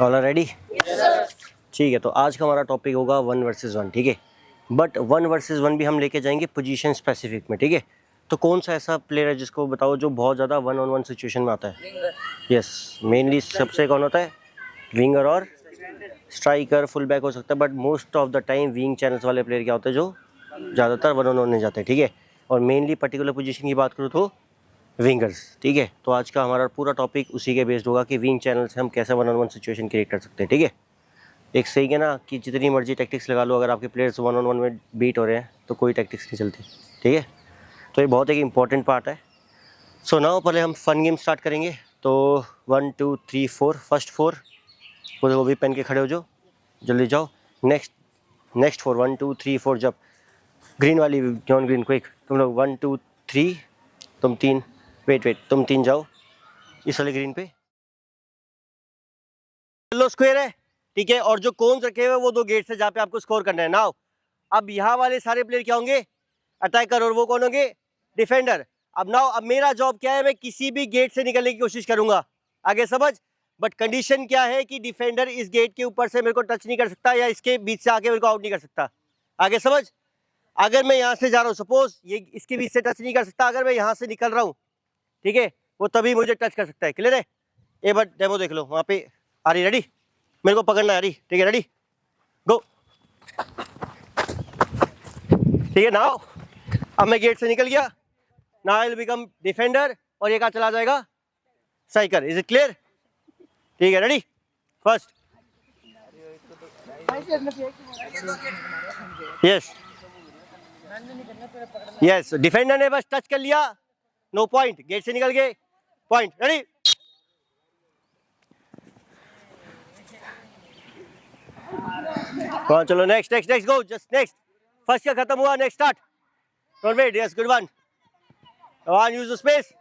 All are ready? ठीक है, तो आज का हमारा टॉपिक होगा 1 वर्सेस 1, ठीक है। बट 1 वर्सेस 1 भी हम लेके जाएंगे पोजीशन स्पेसिफिक में, ठीक है। तो कौन सा ऐसा प्लेयर है जिसको बताओ जो बहुत ज़्यादा 1-on-1 सिचुएशन में आता है? यस, मेनली सबसे कौन होता है? विंगर और स्ट्राइकर, फुल बैक हो सकता है, but most of the time wing channels वाले प्लेयर क्या होते हैं जो ज़्यादातर 1-on-1 में जाते हैं, ठीक है। और मेनली पर्टिकुलर पोजीशन की बात करूँ तो विंगर्स, ठीक है। तो आज का हमारा पूरा टॉपिक उसी के बेस्ड होगा कि विंग चैनल से हम कैसे 1-on-1 सिचुएशन क्रिएट कर सकते हैं, ठीक है। एक सही है ना कि जितनी मर्जी टैक्टिक्स लगा लो, अगर आपके प्लेयर्स 1-on-1 में बीट हो रहे हैं तो कोई टैक्टिक्स नहीं चलती, ठीक है। तो ये बहुत एक इंपॉर्टेंट पार्ट है। सो नाउ पहले हम फन गेम स्टार्ट करेंगे। तो 1 2 3 4, फर्स्ट 4 वो भी पेन के खड़े हो जाओ, जल्दी जाओ। नेक्स्ट 4, 1 2 3 4 जब ग्रीन वाली जॉन ग्रीन क्विक, तुम लोग 1 2 3, तुम 3, वेट तुम 3 जाओ इस वाले ग्रीन पे। येलो स्क्वायर है, ठीक है। और जो कोन्स रखे हुए वो 2 गेट से जहाँ पे आपको स्कोर करना है। नाउ अब यहाँ वाले सारे प्लेयर क्या होंगे? अटैकर, और वो कौन होंगे? डिफेंडर। अब मेरा जॉब क्या है? मैं किसी भी गेट से निकलने की कोशिश करूंगा, आगे समझ। बट कंडीशन क्या है कि डिफेंडर इस गेट के ऊपर से मेरे को टच नहीं कर सकता, या इसके बीच से आके मेरे को आउट नहीं कर सकता, आगे समझ। अगर मैं यहाँ से जा रहा हूँ, सपोज ये इसके बीच से टच नहीं कर सकता, अगर मैं यहाँ से निकल रहा हूँ, ठीक है, वो तभी मुझे टच कर सकता है। क्लियर है? एक बार डेमो देख लो, वहाँ पे आ रही, रेडी? मेरे को पकड़ना है, रही, ठीक है, रेडी गो, ठीक है। नाउ अब मैं गेट से निकल गया, now I will become defender, और ये कहाँ चला जाएगा? स्ट्राइकर। Is it clear? ठीक है, रेडी? फर्स्ट, यस डिफेंडर ने बस टच कर लिया, नो पॉइंट, गेट से निकल गए, पॉइंट। रेडी? चलो next next next go, just next. First का खत्म हुआ, next start. Don't wait, yes good one, come on, use the space.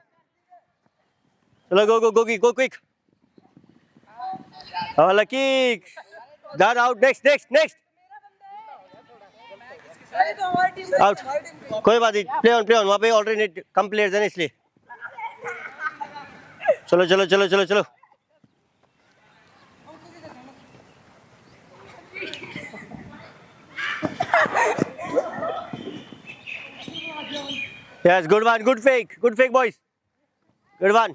चलो go go go go quick, lucky done, out. Next next next, out. कोई बात नहीं, play on, वहाँ पे alternate कम players हैं इसलिए। चलो चलो चलो चलो चलो, yes good one, good fake boys, good one,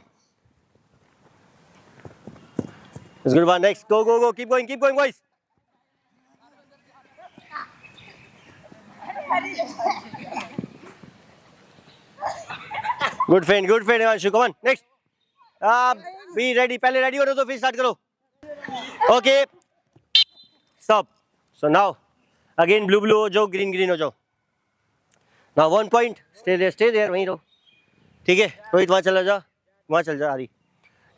it's good one. Next, go, keep going boys. good feint Himanshu, come on next. Be ready, पहले ready हो तो फिर start करो। Okay, stop. So now again blue हो जाओ, green हो जाओ। Now 1 point, stay there, वहीं रहो, ठीक है। रोहित वहाँ चल जा, आ रही।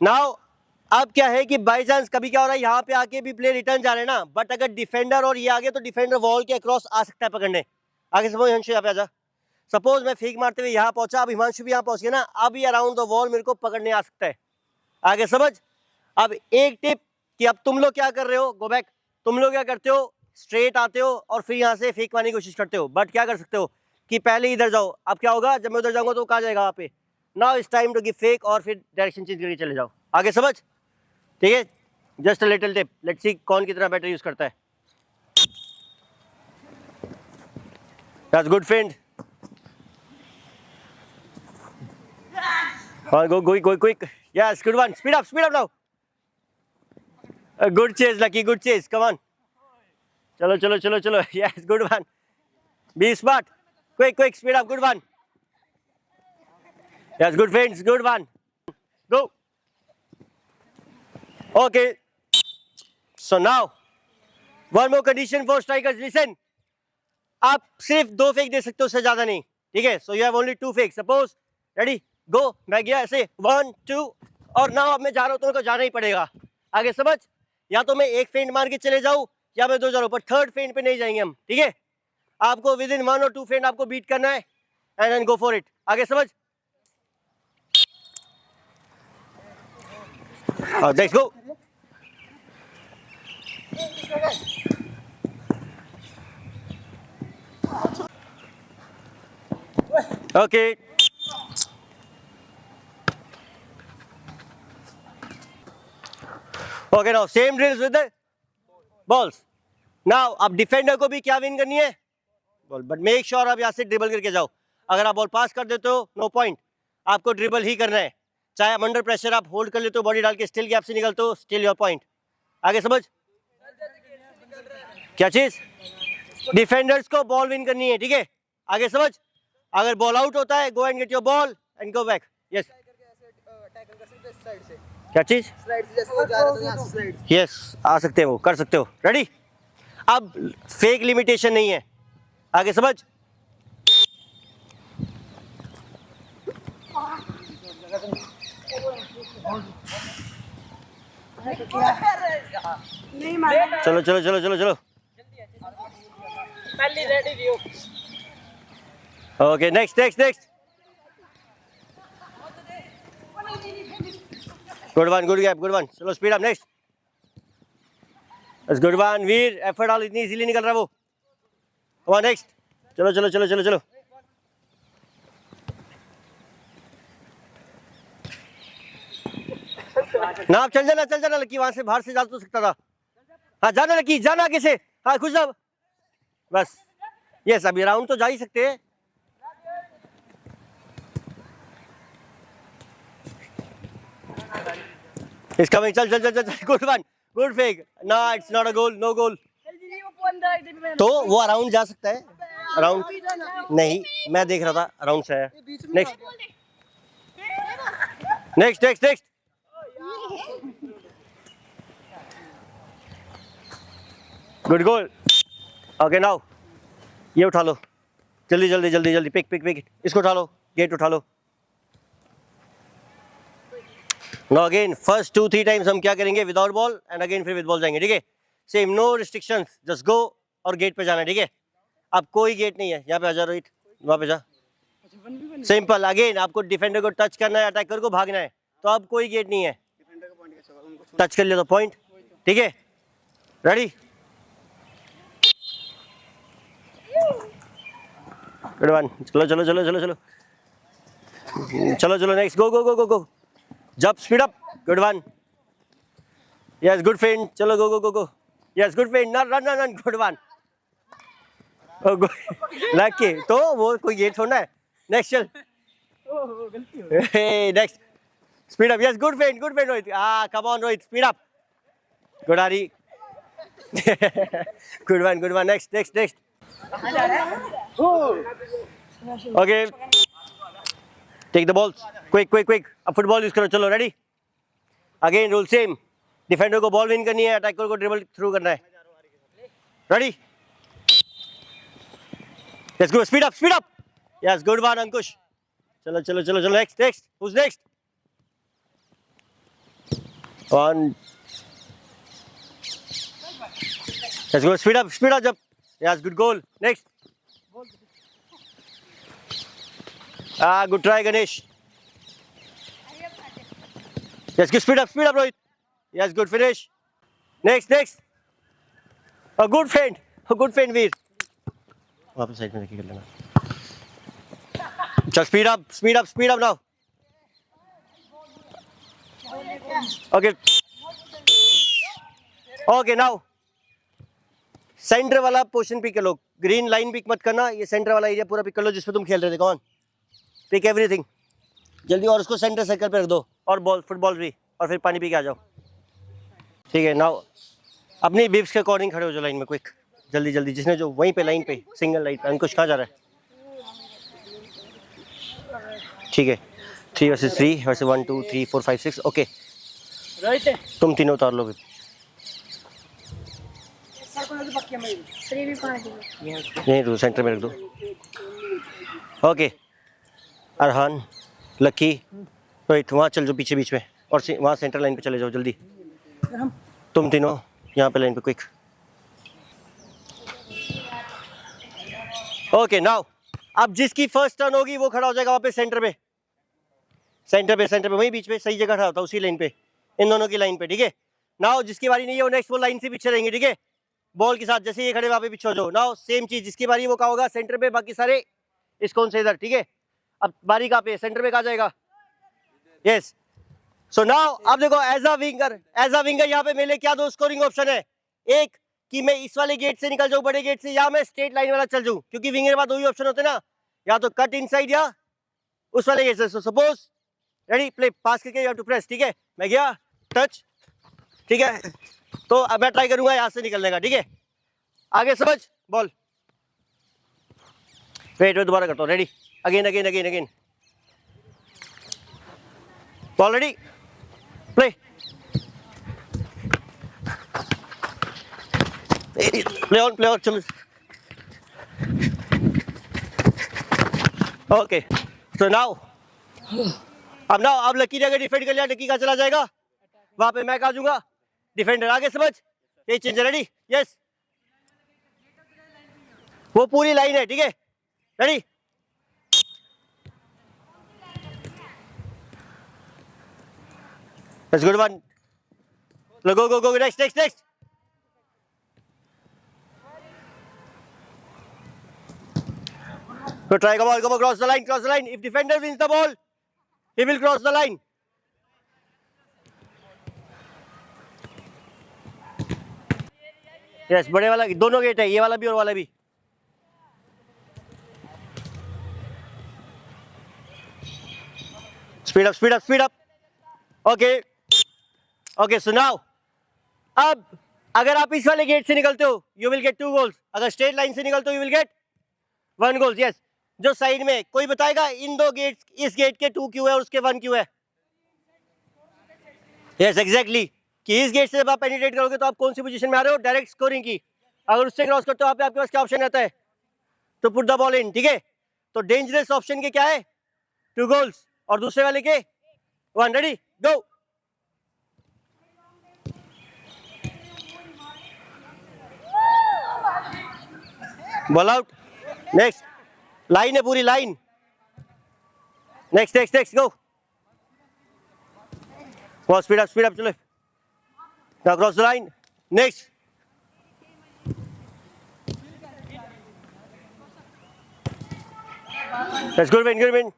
नाउ अब क्या है कि बाई चांस कभी क्या हो रहा है, यहाँ पे आके भी प्लेयर रिटर्न जा रहे हैं ना, बट अगर डिफेंडर और ये आगे तो डिफेंडर वॉल के अक्रॉस आ सकता है पकड़ने। आगे सपोज हिमांशु यहाँ पे आजा, सपोज मैं फेक मारते हुए यहाँ पहुंचा, अब हिमांशु भी यहाँ पहुंच गया ना, अब ये अराउंड द वॉल मेरे को पकड़ने आ सकता है, आगे समझ। अब एक टिप कि अब तुम लोग क्या कर रहे हो, गो बैक, तुम लोग क्या करते हो, स्ट्रेट आते हो और फिर यहाँ से फेक मारने की कोशिश करते हो। बट क्या कर सकते हो कि पहले इधर जाओ, अब क्या होगा जब मैं उधर जाऊंगा तो कहाँ जाएगा वहाँ पे। Now it's time to give fake, और फिर डायरेक्शन चेंज करके चले जाओ, आगे समझ, ठीक है। Just a little tip, let's see कौन कितना बेटर यूज करता है। That's good friend, go quick, yes good one, speed up now, a good chase lucky, good chase, come on, chalo, yes good one, be smart, quick speed up, good one, yes good friends, good one, go. Okay, so now one more condition for strikers, listen, आप सिर्फ 2 fake दे सकते हो, उससे ज्यादा नहीं, ठीक है। So you have only 2 fake, suppose ready गो, मैं गया ऐसे 1 2, और नाउ अब मैं जा रहा हूँ, तो जाना ही पड़ेगा, आगे समझ। या तो मैं एक फेंट मार के चले जाऊँ, या मैं 2 जा रहा हूँ, पर थर्ड फेंट पे नहीं जाएंगे हम, ठीक है। आपको विद इन 1 और 2 फेंट आपको बीट करना है, and then go for it, आगे समझ। Let's go. Okay. Okay now same drills with the balls. Now अब डिफेंडर को भी क्या विन करनी है, बॉल, बट मेक श्योर आप यहाँ से ड्रिबल करके जाओ। अगर आप बॉल पास कर देते हो नो पॉइंट, आपको ड्रिबल ही करना है। चाहे आप अंडर प्रेशर आप होल्ड कर लेते हो, बॉडी डाल के स्टिल गैप से निकलते हो, स्टिल योर पॉइंट। आगे समझ क्या चीज, डिफेंडर्स को बॉल विन करनी है, ठीक है। आगे समझ, अगर बॉल आउट होता है go and get your ball and go back. Yes क्या चीज, यस आ सकते हो, कर सकते हो। रेडी, अब फेक लिमिटेशन नहीं है। आगे समझ, चलो चलो चलो चलो चलो, okay next next next, good one, good gap, good one, चलो speed up, next, good one Veer, effort डाल, इतनी इजीली निकल रहा है वो, कम ऑन नेक्स्ट, चलो चलो चलो चलो चलो, ना आप चल जाना लकी, वहां से बाहर से जा तो सकता था। हाँ जाना लकी, जाना आगे से, हाँ खुश रहो बस। यस अभी राउंड तो जा ही सकते हैं। इसका में चल चल चल चल, गुड वन, गुड फेक, ना it's not a goal, no goal. तो वो अराउंड जा सकता है, अराउंड नहीं, मैं देख रहा था अराउंड से है। Next next next next, good goal. Okay now ये उठा लो, जल्दी जल्दी जल्दी जल्दी, पिक पिक पिक, इसको उठा लो, गेट उठा लो। नो अगेन फर्स्ट 2-3 टाइम्स हम क्या करेंगे, विदाउट बॉल एंड अगेन फिर विद बॉल जाएंगे, ठीक है। Same, no restrictions, just go और गेट पे जाना, ठीक है। अब कोई गेट नहीं है, यहाँ पे आ जा रोहित, वहाँ पे जा, सिंपल। अगेन आपको डिफेंडर को टच करना है, अटैकर को भागना है, तो अब कोई गेट नहीं है, टच कर लिया तो पॉइंट, ठीक है। रेडी, गुड वन, चलो चलो चलो चलो चलो चलो चलो, next, go go go go go, jump, speed up, good one, yes good feint, चलो go go go go, yes good feint, run run run, good one, lucky, तो वो कोई गेट थोड़ा है। नेक्स्ट चल, next, speed up, yes good feint Rohit, come on Rohit, speed up, good आरी, good one, next next next, okay take the ball, quick quick quick, अब football use करो, चलो ready. Again rule same, defender को ball win करनी है, attacker को dribble through करना है, ready, let's go, speed up, yes good one Ankush, चलो चलो चलो चलो, next next, who's next, on, let's go, speed up jump, yes good goal, next, good try Ganesh, yes good, speed up Rohit, yes good finish, next a good feint वीर, वापस side में देखिए कर लेना, चल speed up now, okay now centre वाला position pick कर लो, green line pick मत करना, ये सेंटर वाला एरिया पूरा पिक कर लो जिसपे तुम खेल रहे थे, कौन पिक एवरीथिंग जल्दी, और उसको सेंटर सर्कल पे रख दो, और बॉल फुटबॉल भी, और फिर पानी पी के आ जाओ, ठीक है। नाउ अपनी बिप्स के अकॉर्डिंग खड़े हो जाओ लाइन में, क्विक जल्दी जल्दी, जिसने जो वहीं पे लाइन पे सिंगल लाइन पे, अंकुश कहाँ जा रहा है, ठीक है, 3 वर्सेस 3 वर्सेस 1 2 3 4 5 6, ओके तुम तीनों उतार लो, नहीं तो सेंटर में रख दो, ओके अरहान, लकी, रोहित वहाँ चल जाओ पीछे बीच में, और वहाँ सेंटर लाइन पे चले जाओ जल्दी, तुम तीनों यहाँ पे लाइन पे क्विक, ओके नाउ अब जिसकी फर्स्ट टर्न होगी वो खड़ा हो जाएगा वहाँ पे सेंटर पे वहीं बीच में सही जगह खड़ा होता है, उसी लाइन पे, इन दोनों की लाइन पे, ठीक है। नाउ जिसकी बारी नहीं है वो नेक्स्ट वो लाइन से पीछे रहेंगे, ठीक है, बॉल के साथ, जैसे ये खड़े वहाँ पे पीछे हो जाओ। नाउ सेम चीज, जिसकी बारी वो कहाँ होगा, सेंटर पे, बाकी सारे इस कौन से इधर, ठीक है। अब बारी कहाँ पे, सेंटर पे कहाँ जाएगा, यस सो नाउ अब देखो एज अ विंगर यहाँ पे मेरे लिए क्या दो स्कोरिंग ऑप्शन है। एक कि मैं इस वाले गेट से निकल जाऊं, बड़े गेट से, या मैं स्ट्रेट लाइन वाला चल जाऊं, क्योंकि विंगर के बाद दो ही ऑप्शन होते हैं ना, या तो कट इनसाइड या उस वाले गेट से। सो सपोज रेडी प्ले, पास करके यू हैव टू प्रेस, ठीक है, मैं गया टच, ठीक है, तो अब मैं ट्राई करूंगा यहां से निकलने का, ठीक है, आगे समझ बॉल, वेट दोबारा करता हूँ, ready, again again again again, ball ready play, play on चलो, ओके। सो नाउ अब लकी ने अगर डिफेंड कर लिया, लकी का चला जाएगा वहां पे, मैं कहा जाऊंगा डिफेंडर, आगे समझ, ये चेंज, रेडी, यस, वो पूरी लाइन है, ठीक है, ready, That's good one. Go, next. So try, come on, cross the line. If defender wins the ball, he will cross the line. Yes, बड़े वाला, दोनों गेट है, ये वाला भी और वाला भी. Speed up. Okay, so now, अब अगर आप इस वाले गेट से निकलते हो, you will get 2 goals. अगर स्ट्रेट लाइन से निकलते हो, you will get 1 goal. Yes. जो साइड में, कोई बताएगा इन दो गेट्स, इस गेट के 2 क्यों है और उसके 1 क्यों है? यस, एग्जैक्टली, कि इस गेट से जब आप पेनिट्रेट करोगे तो आप कौन सी पोजीशन में आ रहे हो? डायरेक्ट स्कोरिंग की. अगर उससे क्रॉस करते हो, आपके पास क्या ऑप्शन रहता है? तो पुट द बॉल इन, ठीक है. तो डेंजरस ऑप्शन के क्या है? 2 goals, और दूसरे वाले के 1. Ready, go. Ball out. Next line है, पूरी लाइन. Next go. Ball speed up चलो. Now cross the line. Next. That's good win. Good win.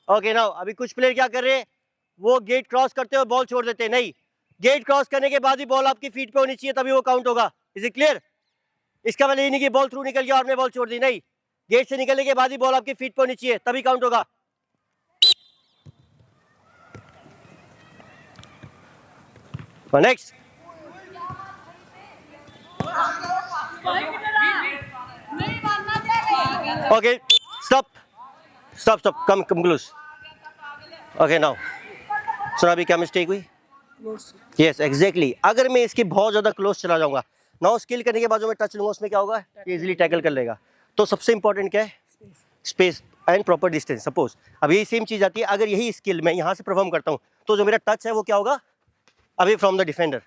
Okay now अभी कुछ प्लेयर क्या कर रहे हैं, वो गेट क्रॉस करते हुए बॉल छोड़ देते हैं. नहीं, गेट क्रॉस करने के बाद ही बॉल आपकी फीट पे होनी चाहिए, तभी वो काउंट होगा. Is it clear? इसका मतलब ये नहीं कि बॉल थ्रू निकल गया और आपने बॉल छोड़ दी. नहीं, गेट से निकलने के बाद ही बॉल आपकी फीट पे होनी चाहिए, तभी काउंट होगा. Next. Okay, stop, come close. Okay now sir, अभी क्या मिस्टेक हुई? Yes, exactly. अगर मैं इसके बहुत ज़्यादा क्लोज चला जाऊंगा, नाउ स्किल करने के बाद जो मैं टच लूंगा उसमें क्या होगा? ये इजीली टैकल कर लेगा. तो सबसे इंपॉर्टेंट क्या है? Space and proper distance. Suppose अब यही सेम चीज़ आती है, अगर यही स्किल मैं यहाँ से परफॉर्म करता हूँ तो जो मेरा टच है वो क्या होगा? Away from the defender.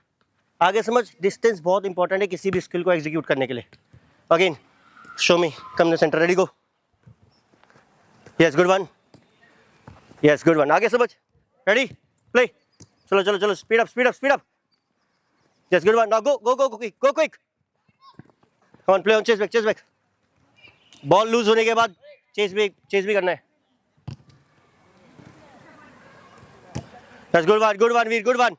आगे समझ, डिस्टेंस बहुत इंपॉर्टेंट है किसी भी स्किल को एग्जीक्यूट करने के लिए. Again show me, come the centre, ready, go. Yes, good one. आगे समझ, रेडी, प्ले. चलो, speed up. Yes, good one. Now go quick. On play on, chase back. Ball loose होने के बाद चेस भी करना है. Yes, good one Veer, good one.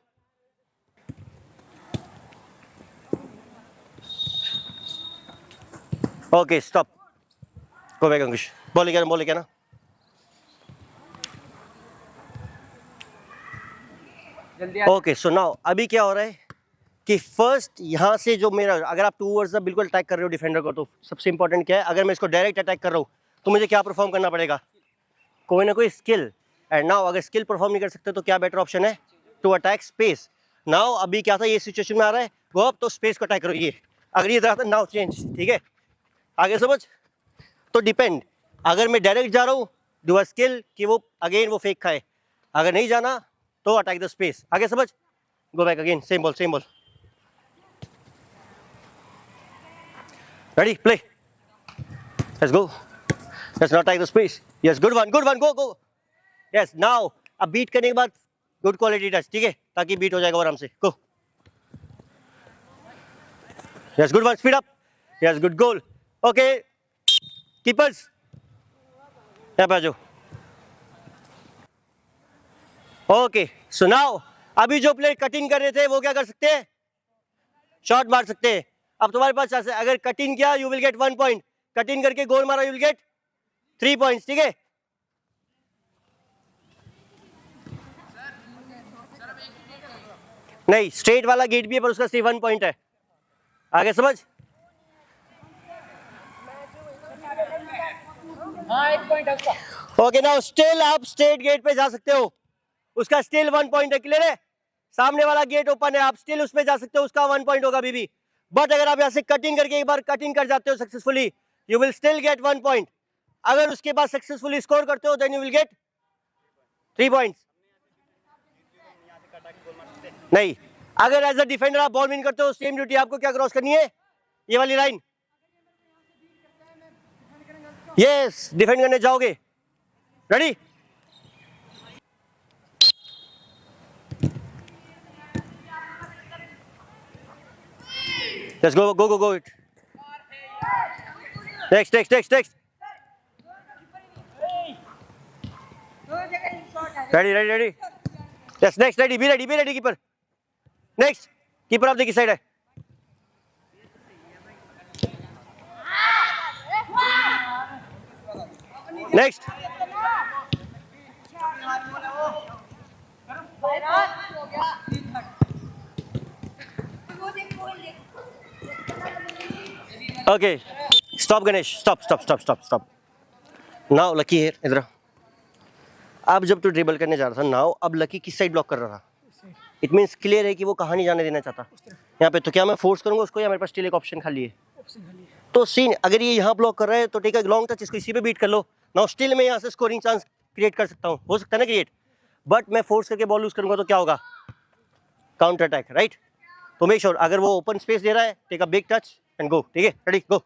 Okay, stop, go back Ankush. Ball लेके ना. ओके, सो नाउ अभी क्या हो रहा है कि फर्स्ट यहाँ से जो मेरा, अगर आप टूवर्ड्स द बिल्कुल अटैक कर रहे हो डिफेंडर को, तो सबसे इंपॉर्टेंट क्या है? अगर मैं इसको डायरेक्ट अटैक कर रहा हूँ तो मुझे क्या परफॉर्म करना पड़ेगा? कोई ना कोई स्किल. एंड नाउ अगर स्किल परफॉर्म नहीं कर सकते तो क्या बेटर ऑप्शन है? To attack space. नाउ अभी क्या था, ये सिचुएशन में आ रहा है वो, अब तो स्पेस को अटैक करो. ये अगर ये था, नाउ चेंज, ठीक है, आगे समझ. तो डिपेंड, अगर मैं डायरेक्ट जा रहा हूँ, डू अ स्किल कि वो अगेन वो फेक खाए. अगर नहीं जाना तो अटैक द स्पेस. आगे समझ, go back again, same ball. Ready, play. Let's go. Let's not attack the space. Yes, good one, go. Yes, now अब बीट करने के बाद गुड क्वालिटी टच, ठीक है, ताकि बीट हो जाएगा आराम से. गो. Yes, good one. Speed up. Yes, good goal. Okay. Keepers. यहाँ पे आ जाओ. Okay. So now अभी जो प्लेयर कटिंग कर रहे थे वो क्या कर सकते हैं? शॉट मार सकते हैं. अब तुम्हारे पास चांस है, अगर कटिंग किया you will gate 1 point, cutting करके गोल मारा यू विल गेट 3 पॉइंट्स. ठीक है. नहीं, स्ट्रेट वाला गेट भी है पर उसका सिर्फ 1 पॉइंट है. आगे समझ. ओके, नाउ स्टिल आप स्ट्रेट गेट पे जा सकते हो, उसका स्टिल 1 पॉइंट है. क्लियर है. सामने वाला गेट ओपन है, आप स्टिल उसमें जा सकते हो, उसका 1 पॉइंट होगा बीबी. बट अगर आप यहाँ से कटिंग करके एक बार कटिंग कर जाते हो successfully, you will still get 1 point. अगर उसके बाद सक्सेसफुली स्कोर करते हो then you will get 3 points. नहीं, अगर एज अ डिफेंडर आप बॉल विन करते हो, सेम ड्यूटी आपको क्या क्रॉस करनी है? ये वाली लाइन. यस, डिफेंड करने जाओगे. Ready. Let's go, go, go, go it. Next. Ready. Yes, next, ready, be ready, keeper. Next, keeper आप देखिए side है. Next. Okay, stop Ganesh, stop. Now Lucky here, इधर. अब जब तू ड्रिबल करने जा रहा था, नाउ अब लकी किस साइड ब्लॉक कर रहा था? इट मींस क्लियर है कि वो कहाँ नहीं जाने देना चाहता यहाँ पे. तो क्या मैं फोर्स करूंगा उसको या मेरे पास स्टिल एक ऑप्शन खाली है? तो सीन अगर ये यहाँ ब्लॉक कर रहा है तो टेक अ लॉन्ग टच, इसको इसी पे बीट कर लो. नाउ स्टिल मैं यहाँ से स्कोरिंग चांस क्रिएट कर सकता हूँ, हो सकता है ना क्रिएट. बट मैं फोर्स करके बॉल लूज करूंगा तो क्या होगा? Counter attack, right. तो मेक श्योर अगर वो ओपन स्पेस दे रहा है, take a big touch and go. ठीक है, ready, go.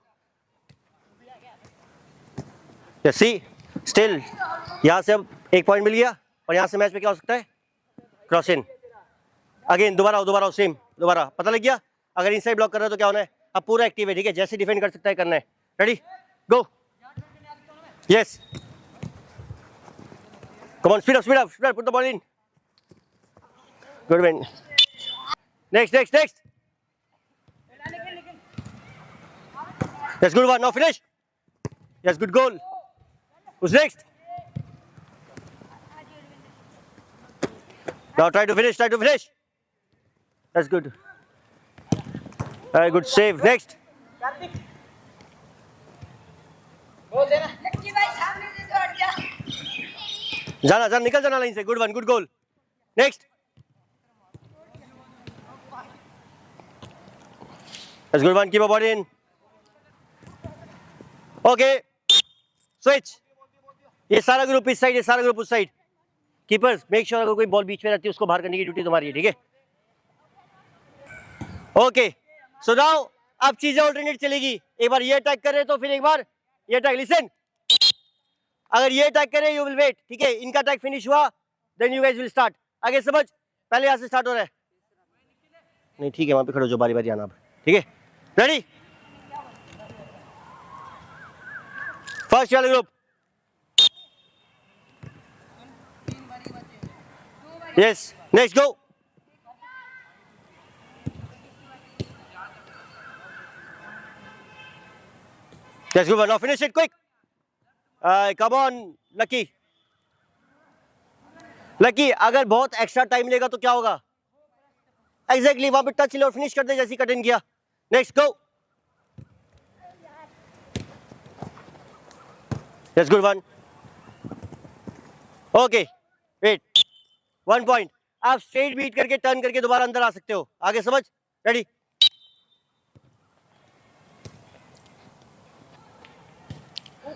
Yes, see still यहाँ से अब 1 पॉइंट मिल गया और यहाँ से मैच में क्या हो सकता है? Cross in. अगेन दोबारा सेम, दोबारा पता लग गया. अगर इनसाइड ब्लॉक कर रहा है तो क्या होना है? अब पूरा एक्टिव है. ठीक है, जैसे डिफेंड कर सकता है करना है. Ready, go. Yes, come on, speed up, put the ball in. Good win. Next. Yes, good one. Now finish. Yes, good goal. Who's next? Now try to finish. That's good. Good save. Next. जाना निकल जाना line से. Good one, good goal. Next. That's good one. Keep a body in. Okay. Switch. ये सारा group इस side, ये सारा group उस साइड. कीपर्स मेक श्योर अगर कोई बॉल बीच में रहती है उसको बाहर करने की ड्यूटी तुम्हारी है. ठीक है. ओके, सो नाउ अब चीजें ऑल्टरनेट चलेगी. एक बार ये अटैक करे तो फिर एक बार ये अटैक. लिसन, अगर ये अटैक करे यू विल वेट. ठीक है, इनका अटैक फिनिश हुआ then you guys will start. आगे समझ. पहले यहाँ से स्टार्ट हो रहा है. नहीं ठीक है, वहां पे खड़े हो जो बारी आना. ठीक है, रेडी. फर्स्ट वाला group. Yes, next go. Let's go. Now finish it quick. Come on, Lucky. अगर बहुत एक्स्ट्रा टाइम लेगा तो क्या होगा? Exactly, वहां पे टच ले और फिनिश कर दे जैसी कट इन किया. Next go. Yes, good one. Okay, wait. 1 point. आप स्ट्रेट बीट करके टर्न करके दोबारा अंदर आ सकते हो. आगे समझ. Ready.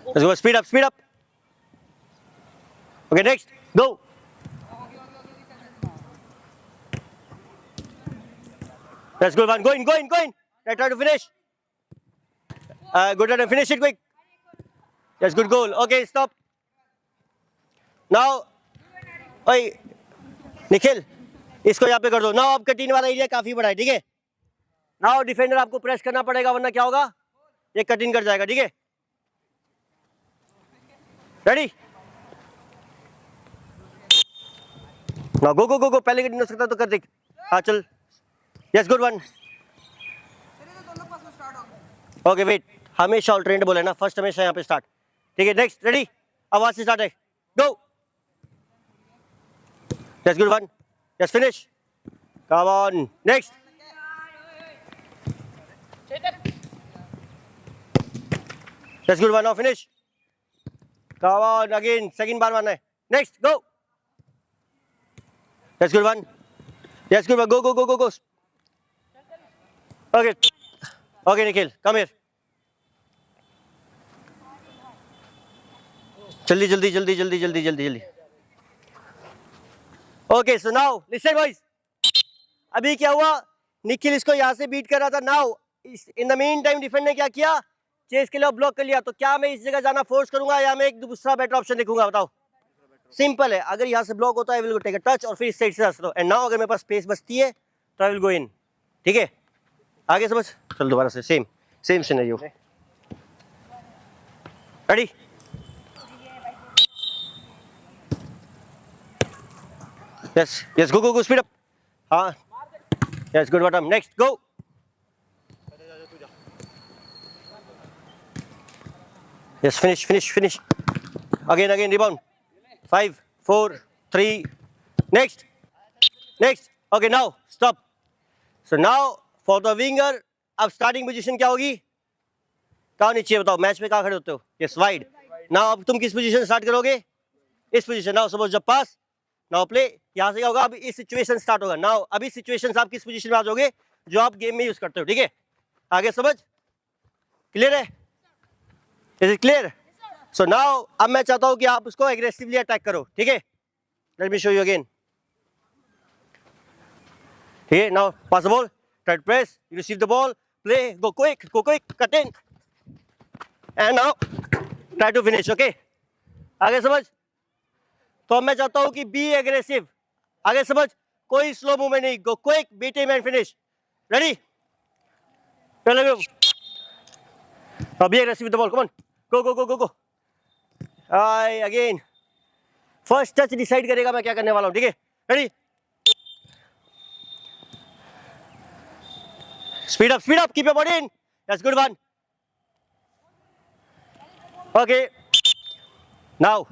Let's go. Speed up. Okay, next. Go. That's good one. Go in. Try to finish. Good run. Finish it quick. Yes, good goal. Okay, stop. Now, Nikhil इसको यहाँ पे कर दो. नाउ आपका 3 वाला एरिया काफी बड़ा है. ठीक है, नाउ डिफेंडर आपको प्रेस करना पड़ेगा वरना क्या होगा, ये कट इन कर जाएगा, ठीक है। Ready, now go go go गो, पहले कट इन हो सकता तो कर देख। हाँ चल, yes good one. Okay wait, हमेशा ऑल्टरनेट बोले ना, फर्स्ट हमेशा यहाँ पे स्टार्ट, ठीक है। नेक्स्ट, रेडी, आवाज से स्टार्ट है, go. Yes good one, yes finish, come on, next. Yes good one, now finish, come on again, second बार मारना है, next go. Yes good one, yes good one, go go go go go. Okay okay Nikhil, come here, जल्दी जल्दी जल्दी जल्दी जल्दी जल्दी जल्दी। Okay so now listen boys, अभी क्या हुआ, निखिल इसको यहाँ से बीट कर रहा था। Now in the main time defend ने क्या किया, चेस के लिए ब्लॉक कर लिया। तो क्या मैं इस जगह जाना फोर्स करूंगा या मैं एक दूसरा बेटर ऑप्शन देखूंगा, बताओ। सिंपल है, अगर यहाँ से ब्लॉक होता है I will take a touch और फिर इस साइड से रास्ता। एंड नाउ अगर मेरे पास स्पेस बचती है तो आई विल गो इन, ठीक है। आगे समझ, चल दोबारा से same same scenario, ready, yes yes go go go, speed up, हाँ yes good bottom, next go. Yes finish finish finish, again again rebound, 5 4 3, next next. Okay now stop. So now for the winger, अब starting position क्या होगी, कहाँ नीचे बताओ, match में कहाँ खड़े होते हो, यस वाइड। नाउ अब तुम किस पोजीशन स्टार्ट करोगे, इस पोजीशन। नाउ सपोज जब पास, नाउ प्ले, यहाँ से क्या होगा, अब इस सिचुएशन स्टार्ट होगा। नाउ अभी सिचुएशन आप किस पोजीशन में आ जाओगे जो आप गेम में यूज करते हो, ठीक है। आगे समझ, क्लियर है, is it clear. So now अब मैं चाहता हूँ कि आप उसको एग्रेसिवली अटैक करो, ठीक है। Let me show you again, ठीक है। Now pass the ball, try to press, you receive the ball, play, go quick, cut in, and now try to finish, okay. आगे समझ। तो अब मैं चाहता हूं कि बी एग्रेसिव, आगे समझ, कोई स्लो मूवमेंट नहीं, go quick, beat him and finish, ready, be aggressive with the ball, come on, go go go go go. I again, first touch decide करेगा मैं क्या करने वाला हूं, ठीक है। Ready, speed up, keep your body in, that's good one. Okay now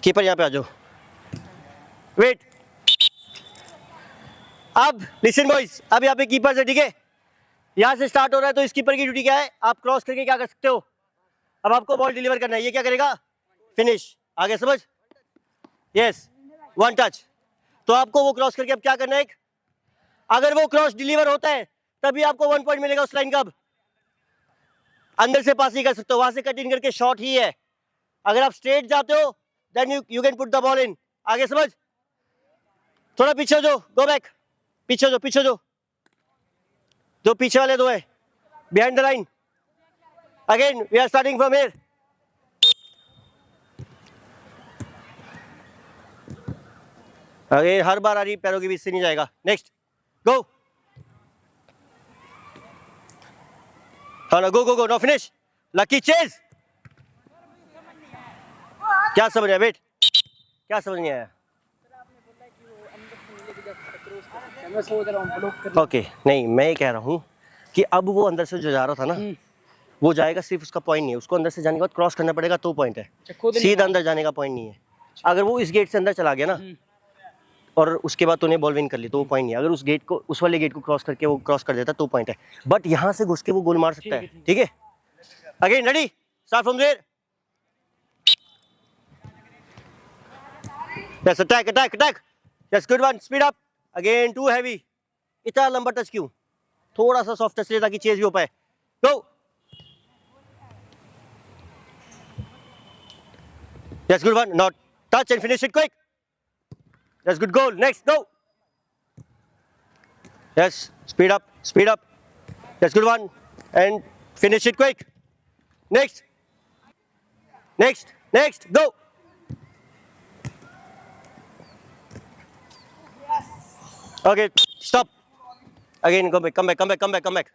keeper यहाँ पे आ जाओ, वेट। अब लिसन बॉयज, अब यहाँ पे कीपर है, ठीक है। यहाँ से स्टार्ट हो रहा है तो इस कीपर की ड्यूटी क्या है, आप क्रॉस करके क्या कर सकते हो, अब आपको बॉल डिलीवर करना है, ये क्या करेगा, फिनिश, आगे समझ, यस वन टच। तो आपको वो क्रॉस करके अब क्या करना है, अगर वो क्रॉस डिलीवर होता है तभी आपको 1 पॉइंट मिलेगा उस लाइन का। अब अंदर से पास ही कर सकते हो, वहां से कट इन करके शॉट ही है। अगर आप स्ट्रेट जाते हो then you can put the ball in, आगे समझ। थोड़ा पीछे जो, गो बैक, पीछे जो पीछे वाले दो है, behind the line, again we are starting from here. Again हर बार आ रही, पैरों के बीच से नहीं जाएगा, नेक्स्ट गो, हाँ गो गो गो, नो फिनिश, लकी चेज। क्या समझ आया, वेट, क्या समझ नहीं आया, ओके नहीं मैं ये कह रहा हूँ कि अब वो अंदर से जो जा रहा था ना, वो जाएगा, सिर्फ उसका पॉइंट नहीं है, उसको अंदर से जाने के बाद क्रॉस करना पड़ेगा तो पॉइंट है, सीधा अंदर जाने का पॉइंट नहीं है। अगर वो इस गेट से अंदर चला गया ना और उसके बाद तूने बॉल विन कर ली तो वो पॉइंट नहीं है। अगर उस गेट को, उस वाले गेट को क्रॉस करके वो क्रॉस कर देता तो पॉइंट है, बट यहाँ से घुस के वो गोल मार सकता है, ठीक है। Again ready, start from there, yes attack attack attack, yes good one, speed up, again too heavy, इतना लंबा टच क्यों, थोड़ा सा सॉफ्ट टच ले ताकि चेज भी हो पाए, go, yes good one, not touch and finish it quick, yes good goal, next go, yes speed up, yes good one and finish it quick, next next next go, okay stop, Again, go back, come back, come back, come back, come back.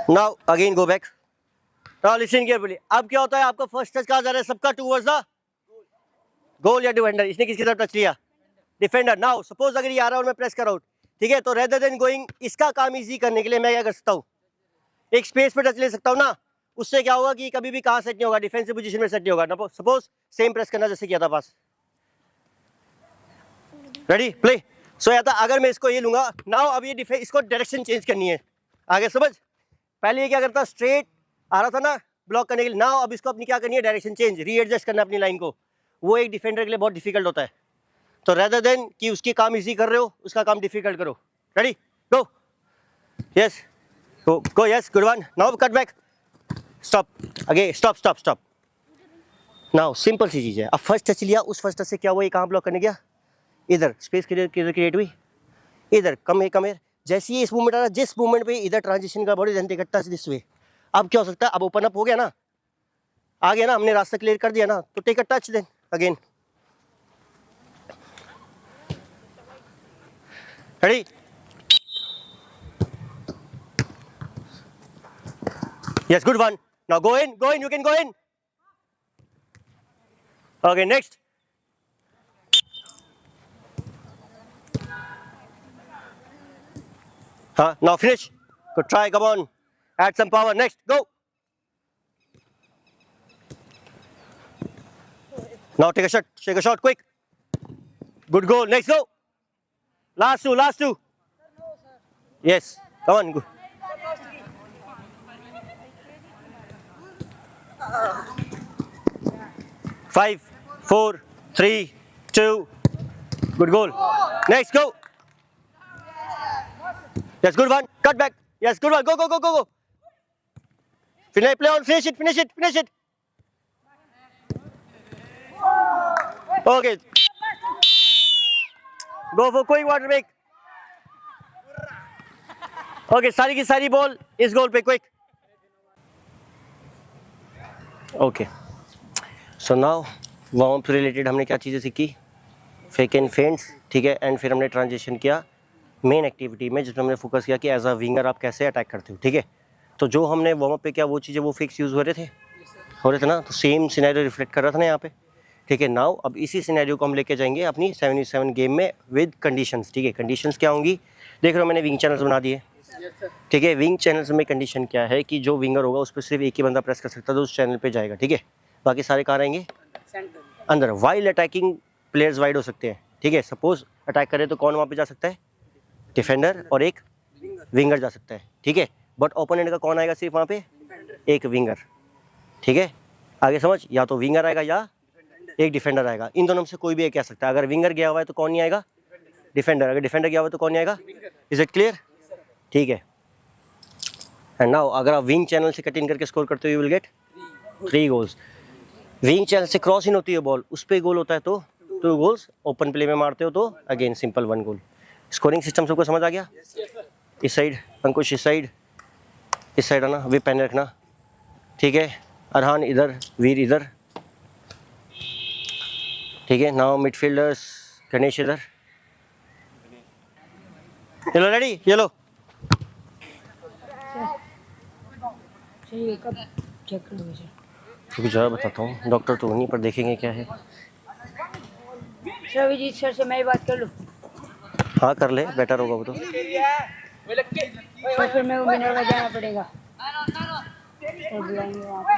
Now again go back. Now listen carefully. अब क्या होता है, आपका first touch कहाँ जा रहा है, सबका टूवर्ड्स द गोल या डिफेंडर. इसने किसकी तरफ टच लिया, डिफेंडर. नाउ सपोज अगर ये आ रहा है और मैं प्रेस कर रहा हूँ, ठीक है, तो रेदर देन गोइंग इसका काम इजी करने के लिए मैं क्या कर सकता हूँ, एक स्पेस पे टच ले सकता हूँ ना. उससे क्या होगा कि कभी भी कहाँ सेट नहीं होगा, डिफेंसिव पोजीशन में सेट नहीं होगा ना. सपोज सेम प्रेस करना जैसे किया था पास. Ready play. सो या था अगर मैं इसको ये लूंगा नाउ, अब ये डिफेंस इसको डायरेक्शन चेंज करनी है. आगे समझ. पहले ये क्या करता, स्ट्रेट आ रहा था ना ब्लॉक करने के लिए. नाउ अब इसको अपनी क्या करनी है, डायरेक्शन चेंज, रीएडजस्ट करना अपनी लाइन को. वो एक डिफेंडर के लिए बहुत डिफिकल्ट होता है. तो रेदर देन कि उसकी काम इजी कर रहे हो, उसका काम डिफिकल्ट करो. Ready go. Yes go. Yes good one. Now cut back. Stop. Again stop stop stop. Now simple सी चीज़ है. अब फर्स्ट टच लिया, उस फर्स्ट टच से क्या हुआ, ये कहाँ ब्लॉक करने गया, इधर स्पेस क्रिएट हुई, इधर कम है. जैसे ही इस मूवमेंट आ रहा, जिस मूवमेंट पे इधर ट्रांजिशन का बॉडी रहते इकट्ठा दिस वे. अब क्या हो सकता है, अब ओपन अप हो गया ना, आ गया ना, हमने रास्ता क्लियर कर दिया ना, तो take a touch then again. Ready. Yes good one. Now go in, you can go in. Okay next. हाँ now finish. Go try, come on. Add some power. Next, go. Now take a shot, quick. Good goal. Next, go. Last two. Yes, come on. Go. Five, 4, 3, 2. Good goal. Next, go. Yes, good one. Cut back. Yes, good one. Go. Play on. Finish it. Okay. Go for quick water break. Okay, सारी की सारी ball इस गोल पे quick. Okay. So now warm up से related हमने क्या चीज़ें सीखी, फेक एंड फेंट्स, ठीक है. एंड फिर हमने ट्रांजिशन किया मेन एक्टिविटी में, जिसमें हमने फोकस किया कि एज अ विंगर आप कैसे अटैक करते हो, ठीक है. तो जो हमने वार्म अप पे किया वो चीज़ें वो फिक्स यूज़ हो रहे थे ना. तो सेम सिनेरियो रिफ्लेक्ट कर रहा था ना यहाँ पे, ठीक है. नाउ अब इसी सिनेरियो को हम लेके जाएंगे अपनी 7v7 गेम में विद कंडीशंस, ठीक है. कंडीशंस क्या होंगी, देख रहे हो मैंने विंग चैनल्स बना दिए, ठीक है. विंग चैनल्स में कंडीशन क्या है कि जो विंगर होगा उस पर सिर्फ एक ही बंदा प्रेस कर सकता है, तो उस चैनल पे जाएगा, ठीक है. बाकी सारे कहाँ रहेंगे, अंदर. वाइल अटैकिंग प्लेयर्स वाइड हो सकते हैं, ठीक है. सपोज अटैक करे तो कौन वहाँ पे जा सकता है, डिफेंडर और एक विंगर जा सकता है, ठीक है. बट ओपोनेंट का कौन आएगा, सिर्फ वहाँ पे एक विंगर, ठीक है. आगे समझ, या तो विंगर आएगा या एक डिफेंडर आएगा, इन दोनों में से कोई भी एक आ सकता है. अगर विंगर गया हुआ है तो कौन नहीं आएगा, डिफेंडर. अगर डिफेंडर गया हुआ है तो कौन नहीं आएगा. इज इट क्लियर, ठीक है. एंड नाउ अगर आप विंग चैनल से कट इन करके स्कोर करते हो you will get 3 goals. Wing channel से क्रॉस इन होती है बॉल, उस पर गोल होता है तो 2 गोल्स. ओपन प्ले में मारते हो तो अगेन सिंपल 1 गोल. स्कोरिंग सिस्टम सबको समझ आ गया. इस साइड अंकुश, इस साइड आना, वे पेन रखना, ठीक है. अरहान इधर, वीर इधर, ठीक है. नाउ मिडफील्डर्स, गणेश इधर. चलो रेडी, ये लो. कब चेक करोगे सर? रुक जाओ बताता हूँ, डॉक्टर तो वहीं पर देखेंगे क्या है. सर अभिजीत सर से मैं ही बात कर लूँ? हाँ कर ले, बेटर होगा वो तो. सर फिर मेरे को विनर में जाना पड़ेगा, सर बुलाएंगे वहाँ पे.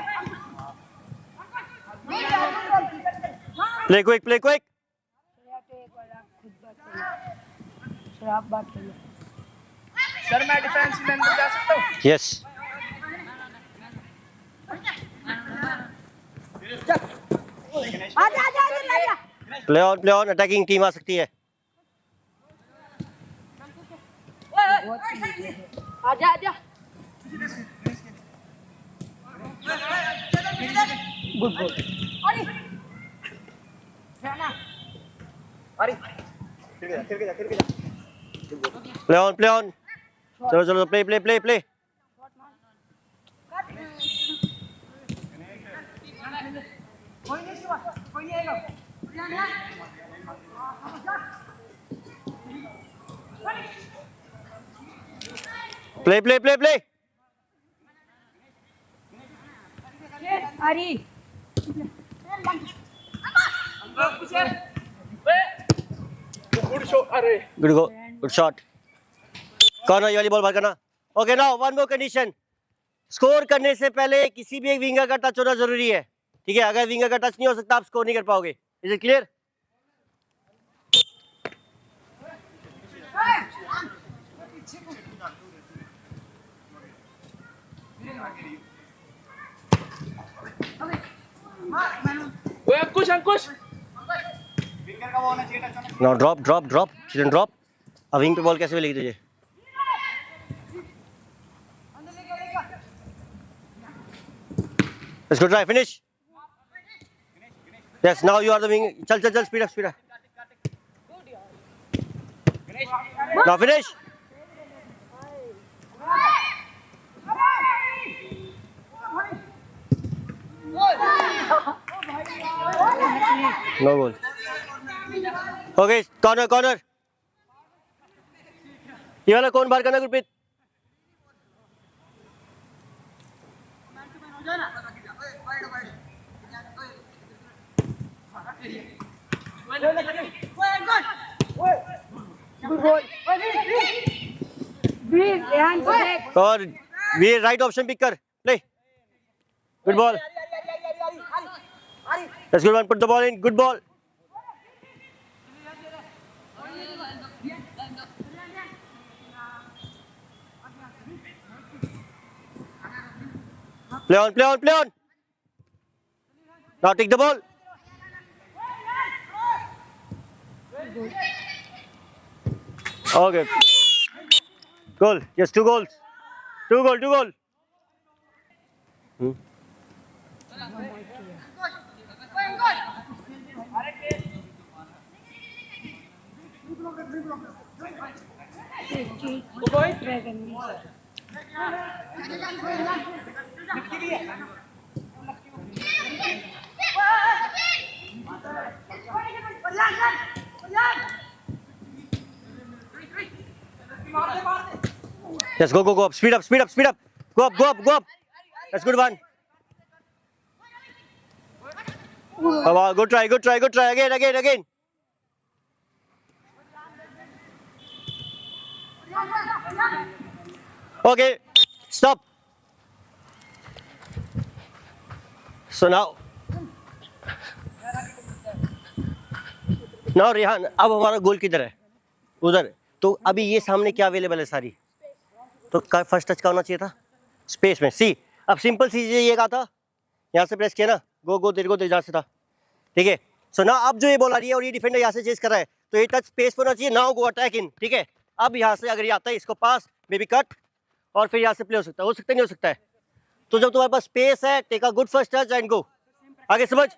Play quick. सर या तो एक बार आप खुद बात कर लो. सर आप बात कर लो. सर मैं डिफेंस में अंदर जा सकता हूँ? Yes. Play on, attacking team आ सकती है. आजा. Good goal. Play on. चलो play. Play play play play. Ari. Good shot. अरे good go, good shot. Corner, ये वाली बॉल बाहर करना। Okay, now one more condition. Score करने से पहले किसी भी एक विंगर का टच होना जरूरी है, ठीक है? अगर विंगर का टच नहीं हो सकता, आप स्कोर नहीं कर पाओगे। Is it clear? वो Ankush Ankush now drop drop drop, children drop. अब विंग पे बॉल कैसे मिलेगी तुझे? Let's go try, finish. Yes, now you are the wing. चल चल चल, speed up, speed up. Now finish. No goal. Okay, corner corner. ये वाला कौन बाहर करना Gurpreet? Good goal. Breathe, Rehan, protect. और वीर राइट ऑप्शन पिक कर, play. Good ball. Let's go one, put the ball in. Good ball. Play on, play on, play on. Now take the ball. Okay. Goal. Yes, 2 goals. 2 goal, 2 goal. Dragon. Yes, go, go, go up. Speed up, speed up, speed up. Go up, go up, go up. That's good one. Oh, wow, good try, good try, good try. Again, again, again. Okay, stop. So now Rehan, अब हमारा गोल किधर है? उधर। तो अभी ये सामने क्या अवेलेबल है सारी, तो फर्स्ट टच का होना चाहिए था स्पेस में। सी, अब सिंपल सी ये कहा था, यहाँ से प्रेस किया ना, गो गो तेरे को जहाँ से था, ठीक है? सो ना अब जो ये बॉल आ रही है और ये डिफेंडर यहाँ से चेस कर रहा है, तो ये टच स्पेस पर होना चाहिए। नाउ गो अटैक इन, ठीक है? अब यहाँ से अगर ये आता है, इसको पास मे बी कट, और फिर यहाँ से प्ले हो सकता है, नहीं हो सकता है। तो जब तुम्हारे पास स्पेस है, take a good first touch and go आगे, समझ?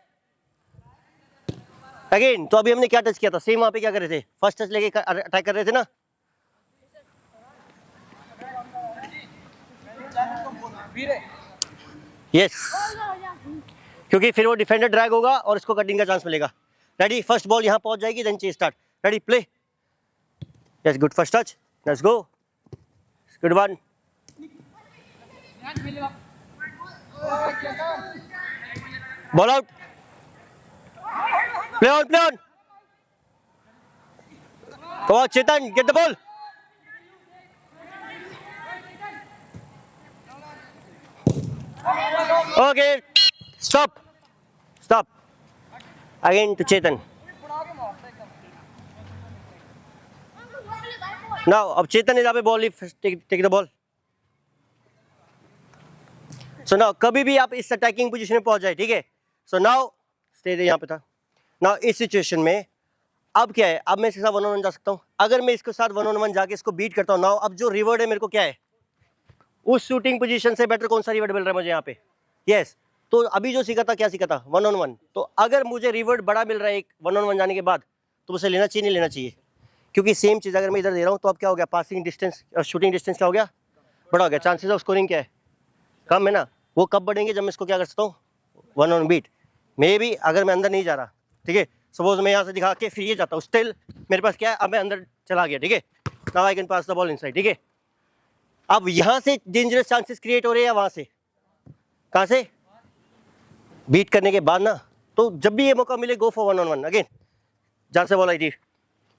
अगेन, तो अभी हमने क्या टच किया था, सेम वहाँ पे क्या कर रहे थे, फर्स्ट टच लेके अटैक कर रहे थे ना। यस, क्योंकि फिर वो डिफेंडर ड्रैग होगा और इसको कटिंग का चांस मिलेगा। रेडी, फर्स्ट बॉल यहाँ पहुंच जाएगी, then chase start. Ready, play. Yes, good first touch, let's go, good one. Ball out, play on, play on. Come on, Chetan, get the ball. Okay, stop, stop. Again to Chetan. Now, अब चेतन is पे ball, take the ball. So now, कभी भी आप इस attacking position में पहुंच जाए, ठीक है? So now, stay there, यहाँ पे था। Now इस सिचुएशन में अब क्या है, अब मैं इसके साथ 1-on-1 जा सकता हूँ। अगर मैं इसके साथ 1-on-1 जाके इसको बीट करता हूँ, नाउ अब जो रिवर्ड है मेरे को क्या है, उस शूटिंग पोजीशन से बेटर कौन सा रिवर्ड मिल रहा है मुझे यहाँ पे? यस, तो अभी जो सीखा था, क्या सीखा था? 1-on-1। तो अगर मुझे रिवर्ड बड़ा मिल रहा है एक 1-on-1 जाने के बाद, तो मुझे लेना चाहिए, नहीं लेना चाहिए? क्योंकि सेम चीज़ अगर मैं इधर दे रहा हूँ, तो अब क्या हो गया, पासिंग डिस्टेंस और शूटिंग डिस्टेंस क्या हो गया, बड़ा हो गया। चांसेस ऑफ स्कोरिंग क्या है, कम है ना। वो कब बढ़ेंगे, जब मैं इसको क्या कर सकता हूँ, 1-on बीट। मे बी अगर मैं अंदर नहीं जा रहा, ठीक है, सपोज मैं यहाँ से दिखा के फिर ये जाता हूँ, स्टिल मेरे पास क्या है, अब मैं अंदर चला गया, ठीक है? Now I can pass the ball inside, ठीक है। अब यहाँ से डेंजरस चांसेस क्रिएट हो रहे हैं या वहाँ से, कहाँ से, बीट करने के बाद ना, तो जब भी ये मौका मिले गो फॉर 1-on-1 अगेन। जहाँ से बॉल आई थी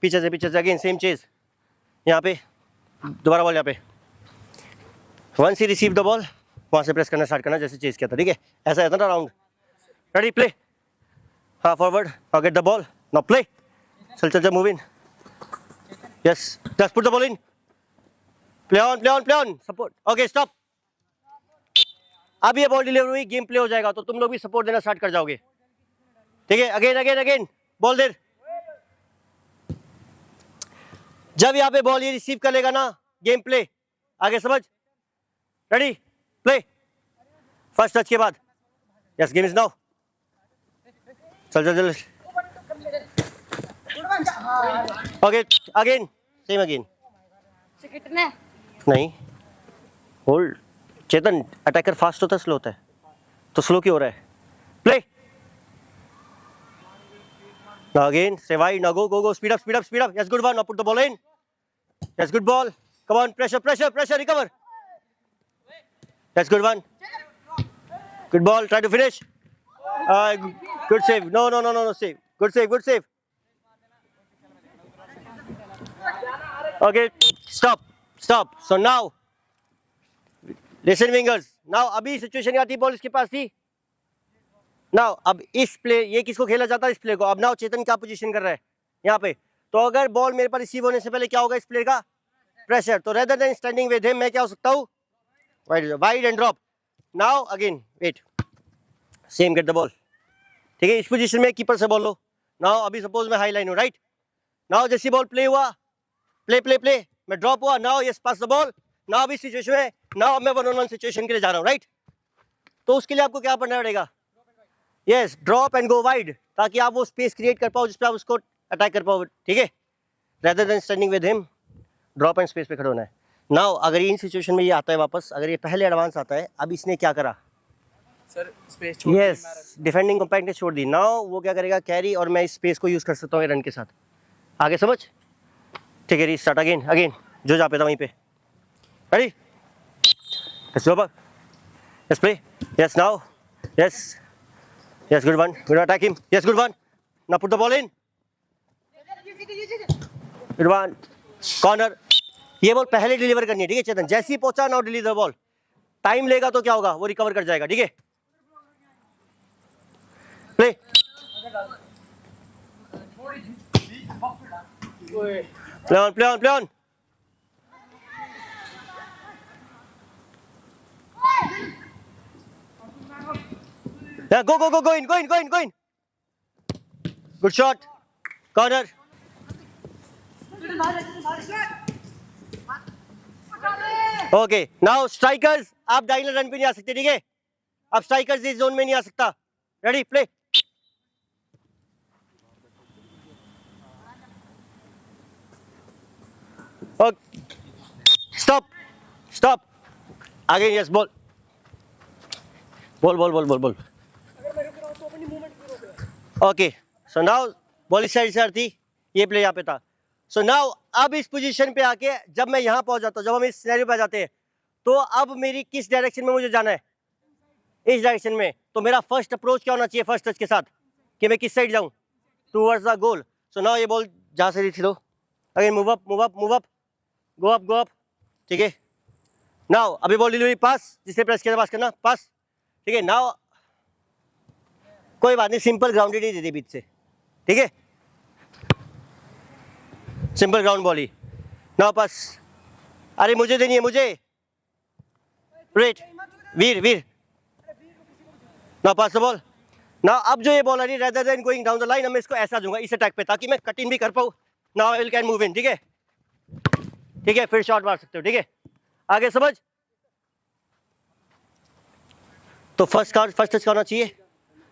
पीछे से अगेन सेम चेज, यहाँ पे दोबारा बॉल यहाँ पे, वंस ही रिसीव द बॉल वहाँ से प्रेस करना स्टार्ट करना जैसे चेज किया था, ठीक है। ऐसा है ना राउंड, रेडी प्ले, हाँ forward, now get the ball, now play, चल move in, yes just put the ball in, play on support, okay stop. अब ये बॉल डिलीवर हुई, गेम प्ले हो जाएगा, तो तुम लोग भी सपोर्ट देना स्टार्ट कर जाओगे, ठीक है। अगेन बॉल देर, जब यहाँ पे बॉल ये रिसीव कर लेगा ना, गेम प्ले, आगे समझ, रेडी प्ले, फर्स्ट टच के बाद, यस गेम इज नाउ, चल ओके अगेन सेम अगेन, कितने नहीं होल्ड, चेतन अटैकर फास्ट होता है स्लो होता है, तो स्लो क्यों हो रहा है, play, now again say wide, now go speed up, yes good one, now put the ball in, yes good ball, come on pressure recover, yes good one, good ball, try to finish, good save, no save, good save, okay stop, so now listen wingers, now अभी situation क्या थी, ball इसके पास थी, now अब इस play, ये किसको खेला जाता है, इस प्ले को। अब नाउ चेतन क्या पोजीशन कर रहा है यहाँ पे, तो अगर बॉल मेरे पास रिसीव होने से पहले क्या होगा इस प्ले का, प्रेशर, तो rather than standing with him मैं क्या हो सकता हूँ, wide and drop, now again wait, same get the ball, ठीक है। इस पोजीशन में कीपर से बॉल लो, नाउ अभी सपोज मैं हाई लाइन हूँ, राइट, नाउ जैसी बॉल प्ले हुआ, प्ले मैं ड्रॉप हुआ, now yes pass the ball, now अभी सिचुएशन है, नाउ मैं 1-on-1 सिचुएशन के लिए जा रहा हूँ, राइट, तो उसके लिए आपको क्या करना पड़ेगा, yes drop and go wide, ताकि आप वो स्पेस क्रिएट कर पाओ जिसपे आप उसको अटैक कर पाओ, ठीक है। Rather than standing with him, drop and space पे खड़ा होना है। नाउ अगर इन सिचुएशन में ये आता है वापस, अगर ये पहले एडवांस आता है, अब इसने क्या करा, सर स्पेस छोड़ दी, यस डिफेंडिंग कॉम्पैक्ट ने छोड़ दी, नाउ वो क्या करेगा, कैरी, और मैं इस स्पेस को यूज कर सकता हूँ रन के साथ, आगे समझ, ठीक है। रीस्टार्ट अगेन जो जहाँ पे था वहीं पे, ready, yes play, yes now, yes good one, attack him, yes good one, now put the ball in, good one, corner, ये बॉल पहले डिलीवर करनी है, ठीक है चेतन, जैसे ही पहुंचा now deliver the ball, time लेगा तो क्या होगा, वो रिकवर कर जाएगा, ठीक है। Play, play on, yeah, go in, good shot, corner, okay now strikers, आप डायगोनल रन पे नहीं आ सकते, ठीक है, अब स्ट्राइकर्स इस जोन में नहीं आ सकता, ready play, stop again, yes ball okay, so now ball इस साइड से आती, ये प्ले यहाँ पे था, सो नाउ अब इस पोजीशन पे आके जब मैं यहाँ पहुँच जाता हूँ, जब हम इस सिनेरियो पे आ जाते हैं, तो अब मेरी किस डायरेक्शन में मुझे जाना है, इस डायरेक्शन में, तो मेरा फर्स्ट अप्रोच क्या होना चाहिए फर्स्ट टच के साथ, कि मैं किस साइड जाऊँ, towards the goal. So now ये बॉल जहाँ से थी लो, again move up, go up, ठीक है। नाउ अभी बॉल डिलीवरी पास, जिससे प्रेस किया पास करना, पास, ठीक है। नाउ कोई बात नहीं, सिंपल ग्राउंडेड ही दे दी बीच से, ठीक है, सिंपल ग्राउंड बॉल ही, नाउ पास, अरे मुझे देनी है, मुझे wait, Veer now pass the ball, now अब जो ये बॉल आ रही है, rather than going down the line, मैं इसको ऐसा दूंगा इस अटैक पे, ताकि मैं कट इन भी कर पाऊँ, now I will can move in, ठीक है, फिर शॉट मार सकते हो, ठीक है, आगे समझ। तो फर्स्ट टच होना चाहिए,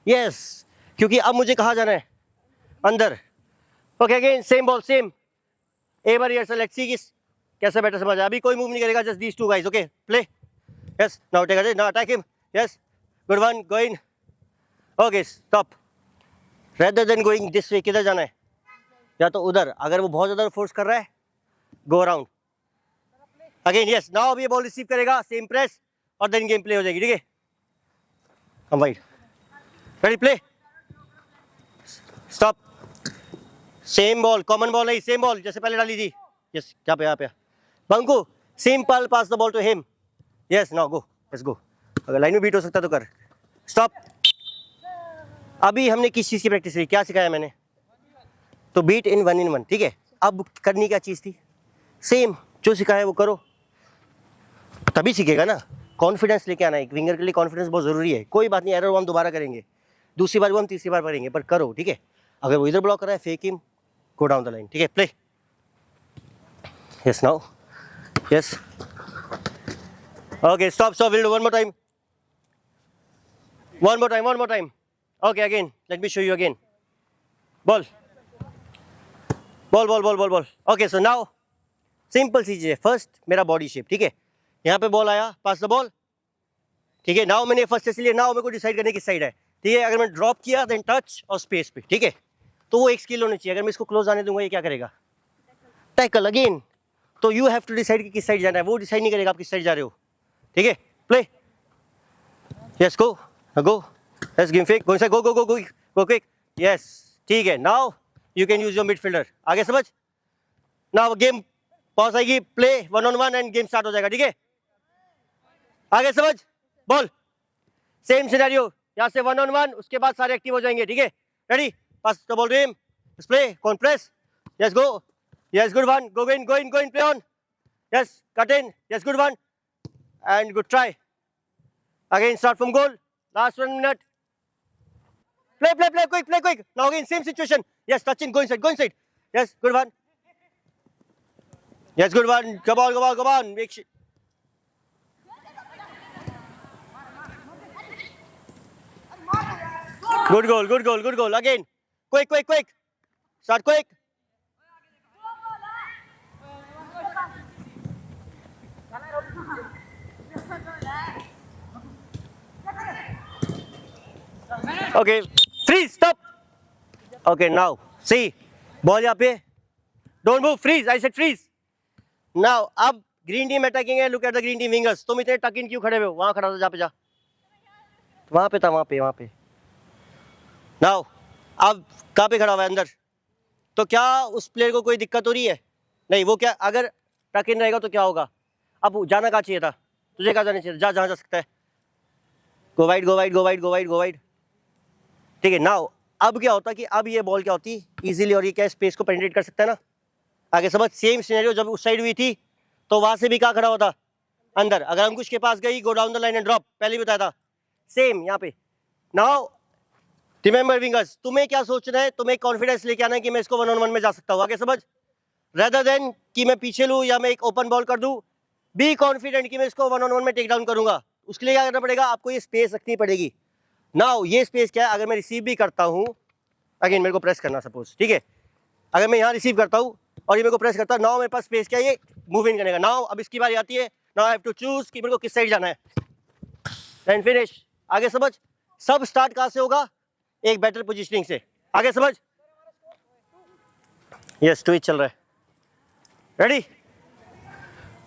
यस, क्योंकि अब मुझे कहाँ जाना है, अंदर, okay again same ball, same एक बार रिहर्सल, लेट्स सी कैसे बेटर समझ, अभी कोई मूव नहीं करेगा, just these two guys, okay play, yes now take it, now attack him, yes good one, go in, okay stop, rather than going this way, किधर जाना है, या तो उधर, अगर वो बहुत ज़्यादा फोर्स कर रहा है go around again, yes. Now अब ये बॉल रिसीव करेगा, सेम प्रेस और देन गेम प्ले हो जाएगी, ठीक है। हम wide, ready, play, stop. Same ball, common ball नहीं, सेम बॉल जैसे पहले डाली थी। यस, यहाँ पे Banku, simple pass the ball to him. Yes, now go, let's go. अगर लाइन में बीट हो सकता तो कर। स्टॉप। अभी हमने किस चीज़ की प्रैक्टिस की, क्या सिखाया मैंने? तो बीट इन 1 in 1, ठीक है। अब करनी क्या चीज़ थी? सेम जो सिखाया वो करो, तभी सीखेगा ना। कॉन्फिडेंस लेके आना है, एक विंगर के लिए कॉन्फिडेंस बहुत ज़रूरी है। कोई बात नहीं, एरर वो हम दोबारा करेंगे, दूसरी बार वो हम तीसरी बार करेंगे, पर करो, ठीक है। अगर वो इधर ब्लॉक कर रहा है, fake him, go down the line, ठीक है। Play, yes, now, yes, okay, stop, will do one more time, one more time. Okay, again, let me show you again. Ball. Okay, so now simple सी चीज़ है। First मेरा body shape, ठीक है। यहाँ पे बॉल आया, पास द बॉल, ठीक है। नाउ मैंने फर्स्ट ऐसे लिया, नाउ मेरे को डिसाइड करने किस साइड है, ठीक है। अगर मैं ड्रॉप किया देन टच और स्पेस पे, ठीक है। तो वो एक स्किल होनी चाहिए। अगर मैं इसको क्लोज आने दूंगा, ये क्या करेगा? Tackle again. तो यू हैव टू डिसाइड कि किस साइड जाना है, वो डिसाइड नहीं करेगा आप किस साइड जा रहे हो, ठीक है। Play, yes, go, let's give fake, go inside, go quick, yes, ठीक है। now you can use your midfielder, आगे समझ। now game पॉज आएगी, play 1 on 1 end game start हो जाएगा, ठीक है। आगे समझ, बॉल सेम सिनेरियो, यहाँ से 1 on 1, उसके बाद सारे एक्टिव हो जाएंगे, ठीक है। Ready, pass the ball to him, play, कौन press, yes, go, yes, good one, go in, play on, yes, cut in, yes, good one and good try. Again start from goal, last 1 minute. Play, quick. Now again, same situation. Yes, touch in, go inside. Yes, good one. Yes, good one. Come on. Make sure. Good goal. Again, quick. Start quick. Okay, freeze, stop. Okay, now see, ball यहाँ पे, don't move, freeze. I said freeze. Now अब green team attacking है, look at the green team wingers. तुम इतने tuck in क्यों खड़े हुए हो? वहाँ खड़ा था, जा पे जा, वहाँ पे। Now अब कहाँ पे खड़ा हुआ है? अंदर। तो क्या उस प्लेयर को कोई दिक्कत हो रही है? नहीं। वो क्या, अगर टक इन रहेगा तो क्या होगा? अब जाना कहाँ चाहिए था? तुझे कहाँ जाना चाहिए? जा जहाँ जा सकता है। गो वाइड, ठीक है। नाउ अब क्या होता कि अब ये बॉल क्या होती इजीली, और ये क्या स्पेस को पेनिट्रेट कर सकता है ना। आगे समझ, सेम सिनेरियो जब उस साइड हुई थी तो वहां से भी क्या खड़ा हुआ था? अंदर। अगर अंकुश के पास गई, go down the line and drop, पहले ही बताया था। सेम यहाँ पे। नाउ रिमेंबर विंगर्स, तुम्हें क्या सोचना है? तुम्हें कॉन्फिडेंस लेके आना है कि मैं इसको 1 on 1 में जा सकता हूँ, आगे समझ। रेदर देन कि मैं पीछे लूँ या मैं एक ओपन बॉल कर दूँ, बी कॉन्फिडेंट कि मैं इसको 1 on 1 में टेक डाउन करूंगा। उसके लिए क्या करना पड़ेगा? आपको ये स्पेस रखनी पड़ेगी। नाउ ये स्पेस क्या है? अगर मैं रिसीव भी करता हूँ, अगेन मेरे को प्रेस करना सपोज, ठीक है। अगर मैं यहाँ रिसीव करता हूँ और ये मेरे को प्रेस करता है, नाउ मेरे पास स्पेस क्या है? ये मूव इन करने का। नाउ अब इसकी बारी आती है, now I have to choose कि मेरे को किस साइड जाना है, एंड फिनिश। आगे समझ, सब स्टार्ट कहाँ से होगा? एक बेटर पोजिशनिंग से, आगे समझ। यस, ट्विच चल रहा है, रेडी,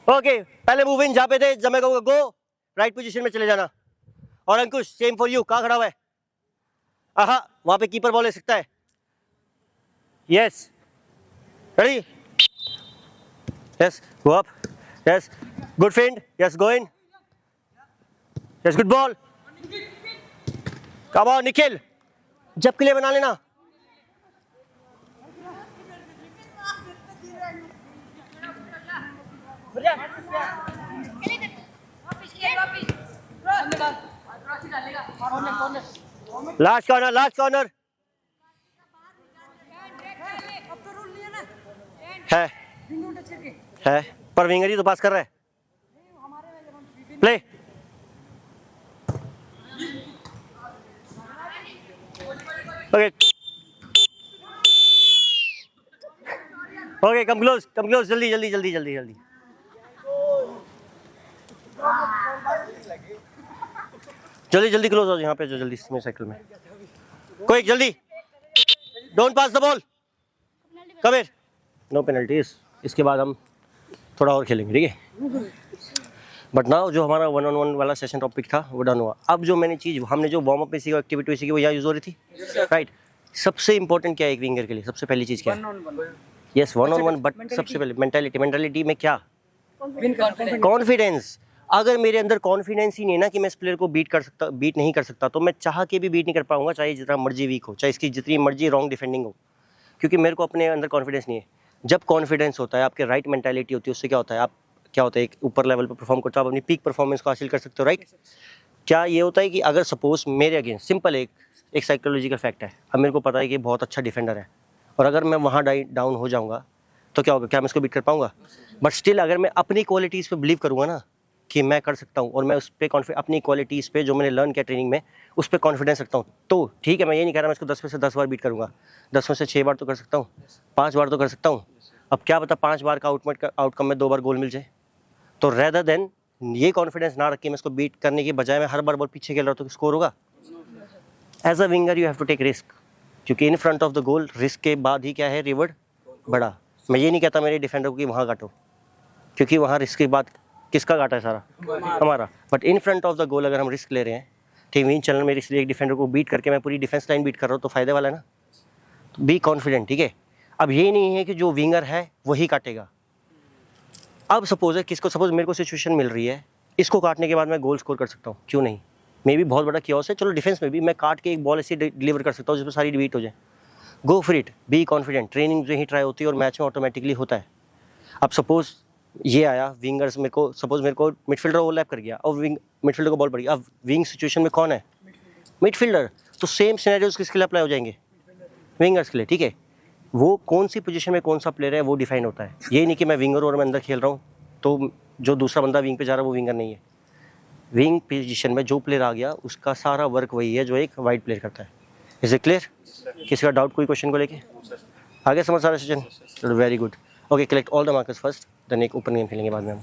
ओके। पहले मूव इन जहाँ पे थे, जब मैं कहूँगा गो, राइट पोजीशन में चले जाना। और अंकुश, सेम फॉर यू, कहाँ खड़ा हुआ है? आहा, वहां पे कीपर बॉल ले सकता है। Yes, ready, yes, go up, yes, good feint, yes, go in, yes, good ball, come on Nikhil, जब के लिए बना लेना। लास्ट कॉर्नर है, पर विंगर ही तो पास कर रहा है। प्ले, ओके, कम क्लोज, जल्दी। जल्दी क्लोज हो यहाँ पे, जो जल्दी मेरे साइकिल में, कोई जल्दी, don't pass the ball, come here, no penalties. इसके बाद हम थोड़ा और खेलेंगे, ठीक है। बट नाउ जो हमारा 1-on-1 वाला सेशन टॉपिक था वो डन हुआ। अब जो मैंने चीज़ हमने जो वार्म अप में सीखी, एक्टिविटी सीखी, वो यहाँ यूज़ हो रही थी, राइट। सबसे इंपॉर्टेंट क्या है एक विंगर के लिए? सबसे पहली चीज़ क्या है? यस, 1-on-1, बट सबसे पहले मेंटालिटी में क्या? कॉन्फिडेंस। अगर मेरे अंदर कॉन्फिडेंस ही नहीं है ना कि मैं इस प्लेयर को बीट नहीं कर सकता, तो मैं चाह के भी बीट नहीं कर पाऊंगा, चाहे जितना मर्जी वीक हो, चाहे इसकी जितनी मर्जी रॉन्ग डिफेंडिंग हो, क्योंकि मेरे को अपने अंदर कॉन्फिडेंस नहीं है। जब कॉन्फिडेंस होता है, आपके राइट मेंटालिटी होती है, उससे क्या होता है, आप क्या होता है, एक ऊपर लेवल पर परफॉर्म करते हो, आप अपनी पीक परफॉर्मेंस को हासिल कर सकते हो, राइट। क्या ये होता है कि अगर सपोज मेरे अगेंस्ट सिंपल एक साइकोलॉजिकल फैक्ट है, अब मेरे को पता है कि बहुत अच्छा डिफेंडर है, और अगर मैं वहाँ डाउन हो जाऊँगा तो क्या होगा, क्या मैं इसको बीट कर पाऊँगा? बट स्टिल अगर मैं अपनी क्वालिटीज़ पे बिलीव करूँगा ना कि मैं कर सकता हूँ, और मैं उस पर अपनी क्वालिटीज़ पे जो मैंने लर्न किया ट्रेनिंग में, उस पर कॉन्फिडेंस रखता हूँ, तो ठीक है, मैं ये नहीं कह रहा मैं इसको 10 में से 10 बार बीट करूँगा, 10 में से 6 बार तो कर सकता हूँ, 5 बार तो कर सकता हूँ। अब क्या पता 5 बार का आउटकम में 2 बार गोल मिल जाए। तो रेदर देन ये कॉन्फिडेंस ना रख के मैं इसको बीट करने की बजाय मैं हर बार बॉल पीछे खेल रहा हूँ, तो स्कोर होगा। As a winger you have to take risk, क्योंकि in front of the goal risk के बाद ही क्या है, रिवॉर्ड बड़ा। मैं ये नहीं कहता मेरे डिफेंडर को कि वहाँ काटो, क्योंकि वहाँ रिस्क के बाद किसका काटा है, सारा हमारा। But in front of the गोल अगर हम रिस्क ले रहे हैं, ठीक, विन चैनल में इसलिए एक डिफेंडर को बीट करके मैं पूरी डिफेंस लाइन बीट कर रहा हूँ, तो फायदे वाला है ना। तो बी कॉन्फिडेंट, ठीक है। अब ये नहीं है कि जो विंगर है वही काटेगा। अब सपोज है सपोज मेरे को सिचुएशन मिल रही है, इसको काटने के बाद मैं गोल स्कोर कर सकता हूँ, क्यों नहीं। मे भी बहुत बड़ा क्योस है, चलो डिफेंस में भी मैं काट के एक बॉल ऐसी डिलीवर कर सकता हूँ जिसमें सारी बीट हो जाए। गो for it, be confident. Training जो ही ट्राई होती है और मैच में ऑटोमेटिकली होता है। अब सपोज ये आया विंगर्स, मेरे को मिडफील्डर ओवरलैप कर गया और मिडफील्डर को बॉल पड़ी, अब विंग सिचुएशन में कौन है, मिडफील्डर। तो सेम सिनेरियोज किसके लिए अप्लाई हो जाएंगे, विंगर्स के लिए, ठीक है। वो कौन सी पोजीशन में कौन सा प्लेयर है वो डिफाइन होता है। ये नहीं कि मैं विंगर और मैं अंदर खेल रहा हूँ तो जो दूसरा बंदा विंग पे जा रहा है वो विंगर नहीं है। विंग पोजीशन में जो प्लेयर आ गया उसका सारा वर्क वही है जो एक वाइड प्लेयर करता है। Is it clear? किसी का डाउट कोई क्वेश्चन को लेके? आगे समझ सारा session? Very good. Okay, collect all the markers first, then एक ओपन गेम खेलेंगे बाद में हम।